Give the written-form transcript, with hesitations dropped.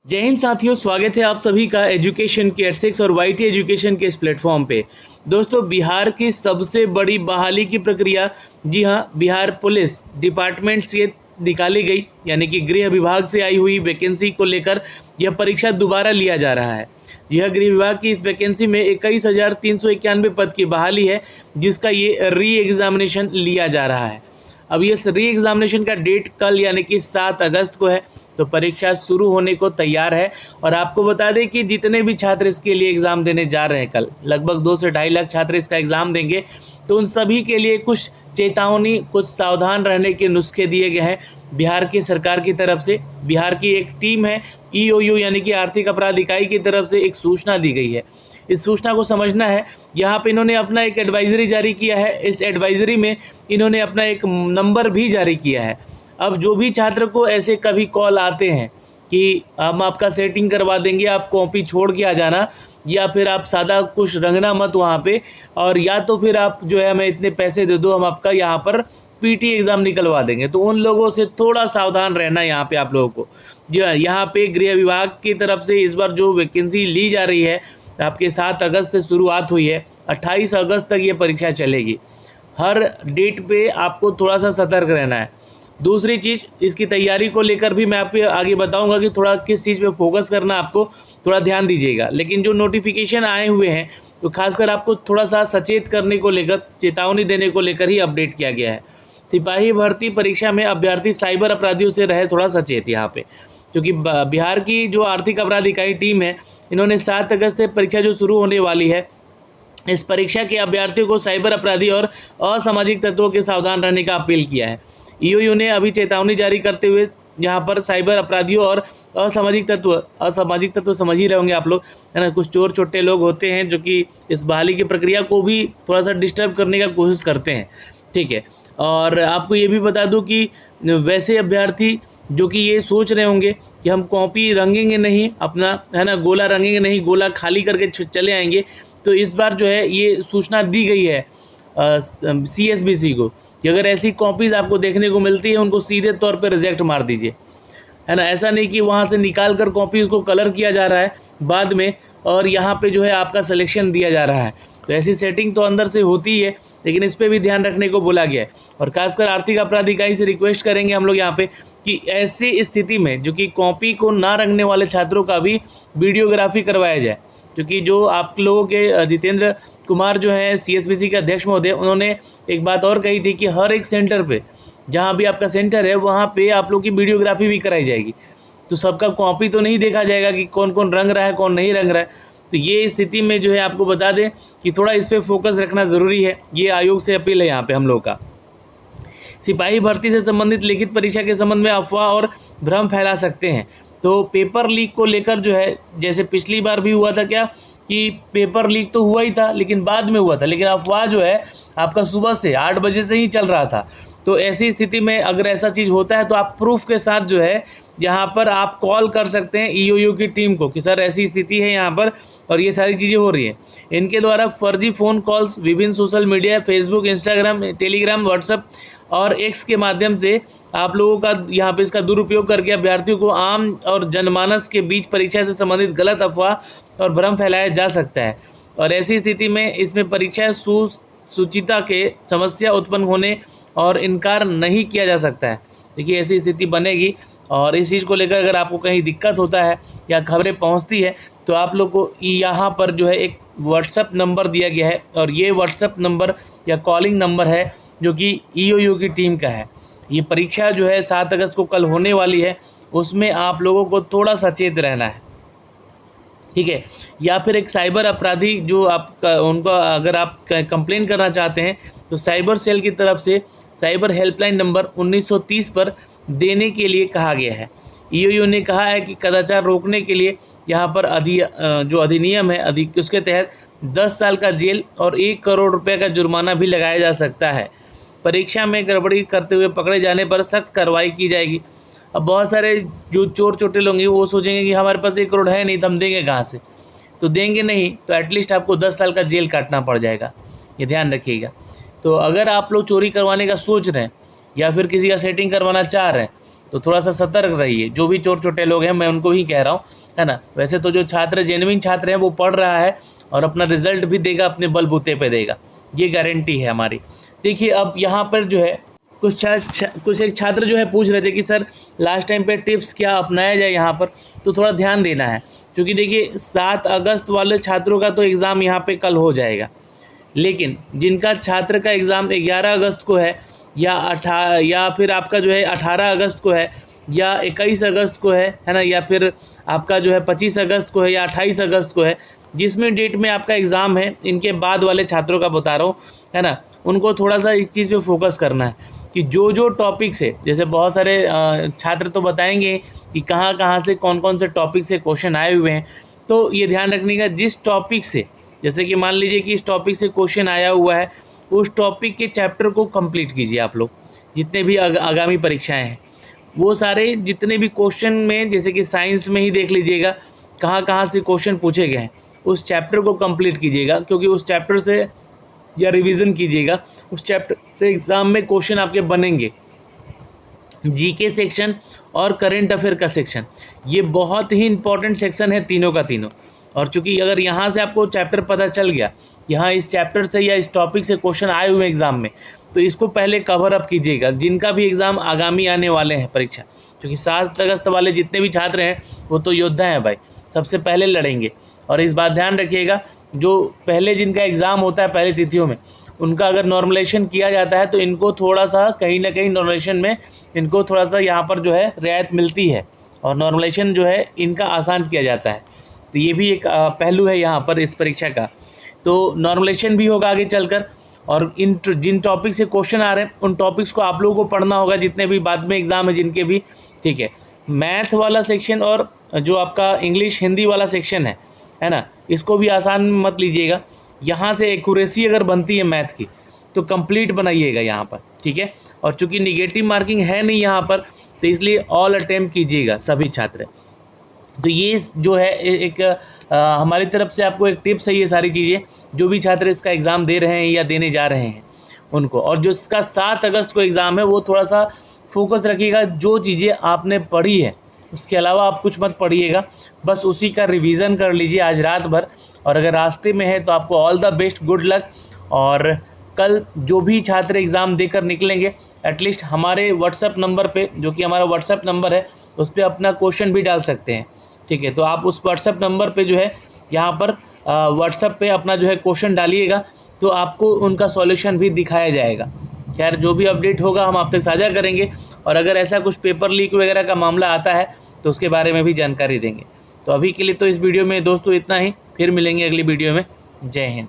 जय हिंद साथियों, स्वागत है आप सभी का एजुकेशन के एट6 और वाईटी एजुकेशन के इस प्लेटफॉर्म पे। दोस्तों, बिहार की सबसे बड़ी बहाली की प्रक्रिया, जी हाँ, बिहार पुलिस डिपार्टमेंट से निकाली गई, यानी कि गृह विभाग से आई हुई वैकेंसी को लेकर यह परीक्षा दोबारा लिया जा रहा है। यह गृह विभाग की इस वैकेंसी में 21,391 पद की बहाली है, जिसका ये री एग्जामिनेशन लिया जा रहा है। अब ये री एग्जामिनेशन का डेट कल यानी कि 7 अगस्त को है, तो परीक्षा शुरू होने को तैयार है। और आपको बता दें कि जितने भी छात्र इसके लिए एग्ज़ाम देने जा रहे हैं, कल लगभग 2 से 2.5 लाख छात्र इसका एग्ज़ाम देंगे, तो उन सभी के लिए कुछ चेतावनी, कुछ सावधान रहने के नुस्खे दिए गए हैं बिहार की सरकार की तरफ से। बिहार की एक टीम है ईओयू यानी कि आर्थिक अपराध इकाई की तरफ से एक सूचना दी गई है। इस सूचना को समझना है। यहाँ पे इन्होंने अपना एक एडवाइजरी जारी किया है। इस एडवाइजरी में इन्होंने अपना एक नंबर भी जारी किया है। अब जो भी छात्र को ऐसे कभी कॉल आते हैं कि हम आपका सेटिंग करवा देंगे, आप कॉपी छोड़ के आ जाना, या फिर आप सादा कुछ रंगना मत वहाँ पे, और या तो फिर आप जो है हमें इतने पैसे दे दो, हम आपका यहाँ पर पीटी एग्ज़ाम निकलवा देंगे, तो उन लोगों से थोड़ा सावधान रहना यहाँ पे आप लोगों को। जी हाँ, यहाँ पे गृह विभाग की तरफ से इस बार जो वैकेंसी ली जा रही है, आपके 7 अगस्त से शुरुआत हुई है, 28 अगस्त तक ये परीक्षा चलेगी। हर डेट पे आपको थोड़ा सा सतर्क रहना है। दूसरी चीज़, इसकी तैयारी को लेकर भी मैं आपको आगे बताऊंगा कि थोड़ा किस चीज़ पे फोकस करना, आपको थोड़ा ध्यान दीजिएगा। लेकिन जो नोटिफिकेशन आए हुए हैं, तो खासकर आपको थोड़ा सा सचेत करने को लेकर, चेतावनी देने को लेकर ही अपडेट किया गया है। सिपाही भर्ती परीक्षा में अभ्यर्थी साइबर अपराधियों से रहे थोड़ा सचेत यहाँ पे, क्योंकि बिहार की जो आर्थिक अपराध इकाई टीम है, इन्होंने 7 अगस्त से परीक्षा जो शुरू होने वाली है, इस परीक्षा के अभ्यर्थियों को साइबर अपराधी और असामाजिक तत्वों के सावधान रहने का अपील किया है। ईओयू ने अभी चेतावनी जारी करते हुए यहाँ पर साइबर अपराधियों और असामाजिक तत्व समझ ही रहे होंगे आप लोग, है ना। कुछ चोर चोट्टे लोग होते हैं जो कि इस बहाली की प्रक्रिया को भी थोड़ा सा डिस्टर्ब करने का कोशिश करते हैं, ठीक है। और आपको ये भी बता दूं कि वैसे अभ्यर्थी जो कि ये सोच रहे होंगे कि हम कॉपी रंगेंगे नहीं अपना, है ना, गोला रंगेंगे नहीं, गोला खाली करके चले आएंगे, तो इस बार जो है ये सूचना दी गई है CSBC को कि अगर ऐसी कॉपीज़ आपको देखने को मिलती है, उनको सीधे तौर पे रिजेक्ट मार दीजिए, है ना। ऐसा नहीं कि वहाँ से निकाल कर कॉपीज़ को कलर किया जा रहा है बाद में, और यहाँ पे जो है आपका सिलेक्शन दिया जा रहा है। तो ऐसी सेटिंग तो अंदर से होती ही है, लेकिन इस पर भी ध्यान रखने को बोला गया है। और खासकर आर्थिक अपराध इकाई से रिक्वेस्ट करेंगे हम लोग यहाँ पे कि ऐसी स्थिति में जो कि कॉपी को ना रंगने वाले छात्रों का भी वीडियोग्राफी करवाया जाए, क्योंकि जो आप लोगों के जितेंद्र कुमार जो है CSBC के अध्यक्ष महोदय, उन्होंने एक बात और कही थी कि हर एक सेंटर पे, जहाँ भी आपका सेंटर है, वहाँ पे आप लोग की वीडियोग्राफी भी कराई जाएगी। तो सबका कॉपी तो नहीं देखा जाएगा कि कौन कौन रंग रहा है, कौन नहीं रंग रहा है। तो ये स्थिति में जो है आपको बता दें कि थोड़ा इस पर फोकस रखना ज़रूरी है। ये आयोग से अपील है यहाँ पे हम लोग का। सिपाही भर्ती से संबंधित लिखित परीक्षा के संबंध में अफवाह और भ्रम फैला सकते हैं। तो पेपर लीक को लेकर जो है, जैसे पिछली बार भी हुआ था क्या कि पेपर लीक तो हुआ ही था, लेकिन बाद में हुआ था, लेकिन अफवाह जो है आपका सुबह से 8 बजे से ही चल रहा था। तो ऐसी स्थिति में अगर ऐसा चीज़ होता है, तो आप प्रूफ के साथ जो है यहाँ पर आप कॉल कर सकते हैं ईओयू की टीम को कि सर ऐसी स्थिति है यहाँ पर और ये सारी चीज़ें हो रही हैं। इनके द्वारा फर्जी फ़ोन कॉल्स विभिन्न social media, Facebook, Instagram, Telegram, WhatsApp और एक्स के माध्यम से आप लोगों का यहाँ पे इसका दुरुपयोग करके अभ्यर्थियों को आम और जनमानस के बीच परीक्षा से संबंधित गलत अफवाह और भ्रम फैलाया जा सकता है। और ऐसी स्थिति में इसमें परीक्षा सुचिता के समस्या उत्पन्न होने और इनकार नहीं किया जा सकता है। देखिए, ऐसी स्थिति बनेगी, और इस चीज़ को लेकर अगर आपको कहीं दिक्कत होता है या खबरें पहुंचती है, तो आप लोग को यहाँ पर जो है एक व्हाट्सएप नंबर दिया गया है, और ये व्हाट्सएप नंबर या कॉलिंग नंबर है जो कि ईओयू की टीम का है। ये परीक्षा जो है 7 अगस्त को कल होने वाली है, उसमें आप लोगों को थोड़ा सचेत रहना है, ठीक है। या फिर एक साइबर अपराधी जो आपका, उनका अगर आप कंप्लेन करना चाहते हैं, तो साइबर सेल की तरफ से साइबर हेल्पलाइन नंबर 1930 पर देने के लिए कहा गया है। ईओयू ने कहा है कि कदाचार रोकने के लिए यहाँ पर जो अधिनियम है उसके तहत 10 साल का जेल और 1 करोड़ रुपये का जुर्माना भी लगाया जा सकता है। परीक्षा में गड़बड़ी करते हुए पकड़े जाने पर सख्त कार्रवाई की जाएगी। अब बहुत सारे जो चोर चोटे होंगे वो सोचेंगे कि हमारे पास 1 करोड़ है नहीं, तो हम देंगे कहाँ से। तो देंगे नहीं तो एटलीस्ट आपको 10 साल का जेल काटना पड़ जाएगा, ये ध्यान रखिएगा। तो अगर आप लोग चोरी करवाने का सोच रहे हैं या फिर किसी का सेटिंग करवाना चाह रहे हैं, तो थोड़ा सा सतर्क रहिए। जो भी चोर चोटे लोग हैं मैं उनको ही कह रहा हूँ, है ना। वैसे तो जो छात्र जेन्युइन छात्र हैं वो पढ़ रहा है और अपना रिजल्ट भी देगा, अपने बलबूते पे देगा, ये गारंटी है हमारी। देखिए अब यहाँ पर जो है कुछ एक छात्र जो है पूछ रहे थे कि सर लास्ट टाइम पे टिप्स क्या अपनाया जाए यहाँ पर, तो थोड़ा ध्यान देना है, क्योंकि देखिए 7 अगस्त वाले छात्रों का तो एग्ज़ाम यहाँ पे कल हो जाएगा, लेकिन जिनका छात्र का एग्ज़ाम 11 अगस्त को है या फिर आपका जो है 18 अगस्त को है या 21 अगस्त को है ना, या फिर आपका जो है 25 अगस्त को है या 28 अगस्त को है, जिसमें डेट में आपका एग्ज़ाम है, इनके बाद वाले छात्रों का बता रहा हूँ, है ना। उनको थोड़ा सा एक चीज़ पे फोकस करना है कि जो टॉपिक से, जैसे बहुत सारे छात्र तो बताएंगे कि कहाँ से कौन से टॉपिक से क्वेश्चन आए हुए हैं, तो ये ध्यान रखने का, जिस टॉपिक से, जैसे कि मान लीजिए कि इस टॉपिक से क्वेश्चन आया हुआ है, उस टॉपिक के चैप्टर को कंप्लीट कीजिए आप लोग। जितने भी आगामी परीक्षाएं हैं वो सारे जितने भी क्वेश्चन में, जैसे कि साइंस में ही देख लीजिएगा कहाँ से क्वेश्चन पूछे गए हैं, उस चैप्टर को कंप्लीट कीजिएगा, क्योंकि उस चैप्टर से या रिवीजन कीजिएगा, उस चैप्टर से एग्ज़ाम में क्वेश्चन आपके बनेंगे। जीके सेक्शन और करंट अफेयर का सेक्शन, ये बहुत ही इंपॉर्टेंट सेक्शन है तीनों का तीनों। और चूंकि अगर यहाँ से आपको चैप्टर पता चल गया, यहाँ इस चैप्टर से या इस टॉपिक से क्वेश्चन आए हुए एग्ज़ाम में, तो इसको पहले कवर अप कीजिएगा, जिनका भी एग्ज़ाम आगामी आने वाले हैं परीक्षा। क्योंकि 7 अगस्त वाले जितने भी छात्र हैं वो तो योद्धा हैं भाई, सबसे पहले लड़ेंगे। और इस बात ध्यान रखिएगा, जो पहले जिनका एग्ज़ाम होता है पहले तिथियों में, उनका अगर नॉर्मलाइजेशन किया जाता है तो इनको थोड़ा सा कहीं ना कहीं नॉर्मलाइजेशन में इनको थोड़ा सा यहाँ पर जो है रियायत मिलती है, और नॉर्मलाइजेशन जो है इनका आसान किया जाता है। तो ये भी एक पहलू है यहाँ पर इस परीक्षा का। तो नॉर्मलाइजेशन भी होगा आगे चलकर, और जिन टॉपिक से क्वेश्चन आ रहे हैं उन टॉपिक्स को आप लोगों को पढ़ना होगा, जितने भी बाद में एग्ज़ाम है जिनके भी, ठीक है। मैथ वाला सेक्शन और जो आपका इंग्लिश हिंदी वाला सेक्शन है ना, इसको भी आसान मत लीजिएगा। यहाँ से एक्यूरेसी अगर बनती है मैथ की तो कंप्लीट बनाइएगा यहाँ पर, ठीक है। और चूंकि निगेटिव मार्किंग है नहीं यहाँ पर, तो इसलिए ऑल अटेम्प्ट कीजिएगा सभी छात्र। तो ये जो है एक हमारी तरफ से आपको एक टिप्स है, ये सारी चीज़ें जो भी छात्र इसका एग्ज़ाम दे रहे हैं या देने जा रहे हैं उनको। और जो इसका 7 अगस्त को एग्ज़ाम है वो थोड़ा सा फोकस रखिएगा, जो चीज़ें आपने पढ़ी है उसके अलावा आप कुछ मत पढ़िएगा, बस उसी का रिवीजन कर लीजिए आज रात भर। और अगर रास्ते में है तो आपको all the best, good luck. और कल जो भी छात्र एग्ज़ाम देकर निकलेंगे, एटलीस्ट हमारे व्हाट्सएप नंबर पे, जो कि हमारा व्हाट्सएप नंबर है, उस पर अपना क्वेश्चन भी डाल सकते हैं, ठीक है। तो आप उस व्हाट्सएप नंबर पे जो है यहाँ पर व्हाट्सएप पे अपना जो है क्वेश्चन डालिएगा, तो आपको उनका सॉल्यूशन भी दिखाया जाएगा। खैर जो भी अपडेट होगा हम आप तक साझा करेंगे, और अगर ऐसा कुछ पेपर लीक वगैरह का मामला आता है तो उसके बारे में भी जानकारी देंगे। तो अभी के लिए तो इस वीडियो में दोस्तों इतना ही, फिर मिलेंगे अगली वीडियो में। जय हिंद।